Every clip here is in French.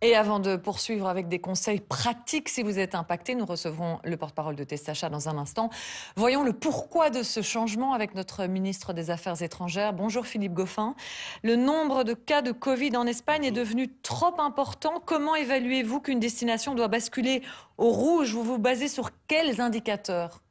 Et avant de poursuivre avec des conseils pratiques, si vous êtes impacté, nous recevrons le porte-parole de Testacha dans un instant. Voyons le pourquoi de ce changement avec notre ministre des Affaires étrangères. Bonjour Philippe Goffin. Le nombre de cas de Covid en Espagne est devenu trop important. Comment évaluez-vous qu'une destination doit basculer au rouge? Vous vous basez sur quels indicateurs?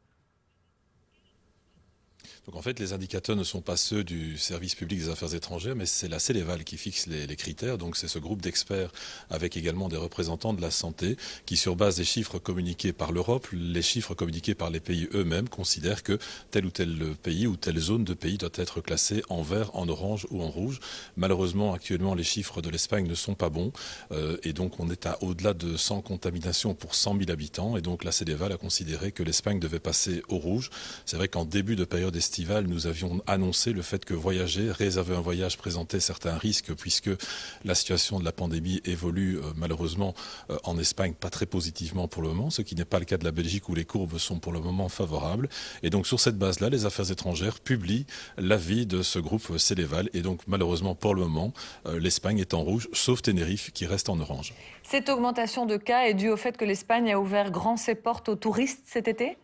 Donc en fait, les indicateurs ne sont pas ceux du service public des affaires étrangères, mais c'est la Céléval qui fixe les critères. Donc c'est ce groupe d'experts avec également des représentants de la santé qui, sur base des chiffres communiqués par l'Europe, les chiffres communiqués par les pays eux-mêmes, considèrent que tel ou tel pays ou telle zone de pays doit être classée en vert, en orange ou en rouge. Malheureusement, actuellement, les chiffres de l'Espagne ne sont pas bons et donc on est à au-delà de 100 contaminations pour 100 000 habitants. Et donc la Céléval a considéré que l'Espagne devait passer au rouge. C'est vrai qu'en début de période estivale, nous avions annoncé le fait que voyager, réserver un voyage présentait certains risques puisque la situation de la pandémie évolue malheureusement en Espagne pas très positivement pour le moment, ce qui n'est pas le cas de la Belgique où les courbes sont pour le moment favorables. Et donc sur cette base-là, les affaires étrangères publient l'avis de ce groupe Céléval. Et donc malheureusement pour le moment, l'Espagne est en rouge, sauf Tenerife qui reste en orange. Cette augmentation de cas est due au fait que l'Espagne a ouvert grand ses portes aux touristes cet été?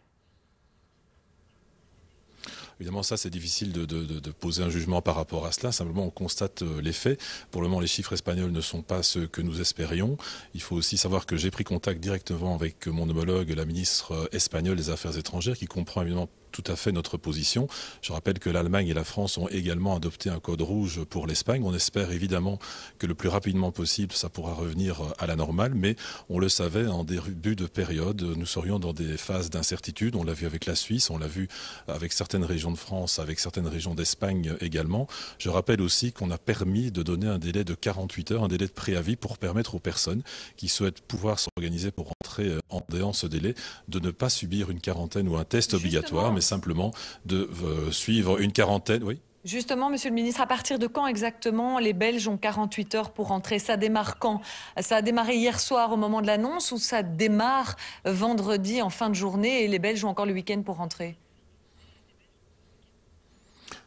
Évidemment, ça, c'est difficile de poser un jugement par rapport à cela. Simplement, on constate les faits. Pour le moment, les chiffres espagnols ne sont pas ceux que nous espérions. Il faut aussi savoir que j'ai pris contact directement avec mon homologue, la ministre espagnole des Affaires étrangères, qui comprend évidemment tout à fait notre position. Je rappelle que l'Allemagne et la France ont également adopté un code rouge pour l'Espagne. On espère évidemment que le plus rapidement possible, ça pourra revenir à la normale, mais on le savait, en début de période, nous serions dans des phases d'incertitude. On l'a vu avec la Suisse, on l'a vu avec certaines régions de France, avec certaines régions d'Espagne également. Je rappelle aussi qu'on a permis de donner un délai de 48 heures, un délai de préavis pour permettre aux personnes qui souhaitent pouvoir s'organiser pour rentrer en déant ce délai, de ne pas subir une quarantaine ou un test obligatoire, mais simplement de suivre une quarantaine. Oui. Justement, Monsieur le Ministre, à partir de quand exactement les Belges ont 48 heures pour rentrer? Ça démarre quand? Ça a démarré hier soir au moment de l'annonce ou ça démarre vendredi en fin de journée et les Belges ont encore le week-end pour rentrer?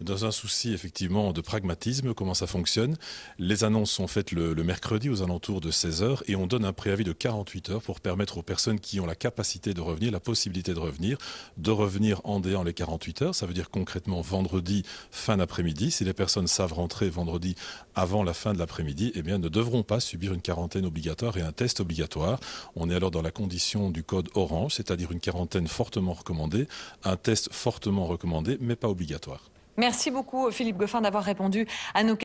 Dans un souci effectivement de pragmatisme, comment ça fonctionne? Les annonces sont faites le mercredi aux alentours de 16 heures et on donne un préavis de 48 heures pour permettre aux personnes qui ont la capacité de revenir, la possibilité de revenir en déant les 48 heures. Ça veut dire concrètement vendredi fin d'après-midi. Si les personnes savent rentrer vendredi avant la fin de l'après-midi, eh bien ne devront pas subir une quarantaine obligatoire et un test obligatoire. On est alors dans la condition du code orange, c'est-à-dire une quarantaine fortement recommandée, un test fortement recommandé mais pas obligatoire. Merci beaucoup Philippe Goffin d'avoir répondu à nos questions.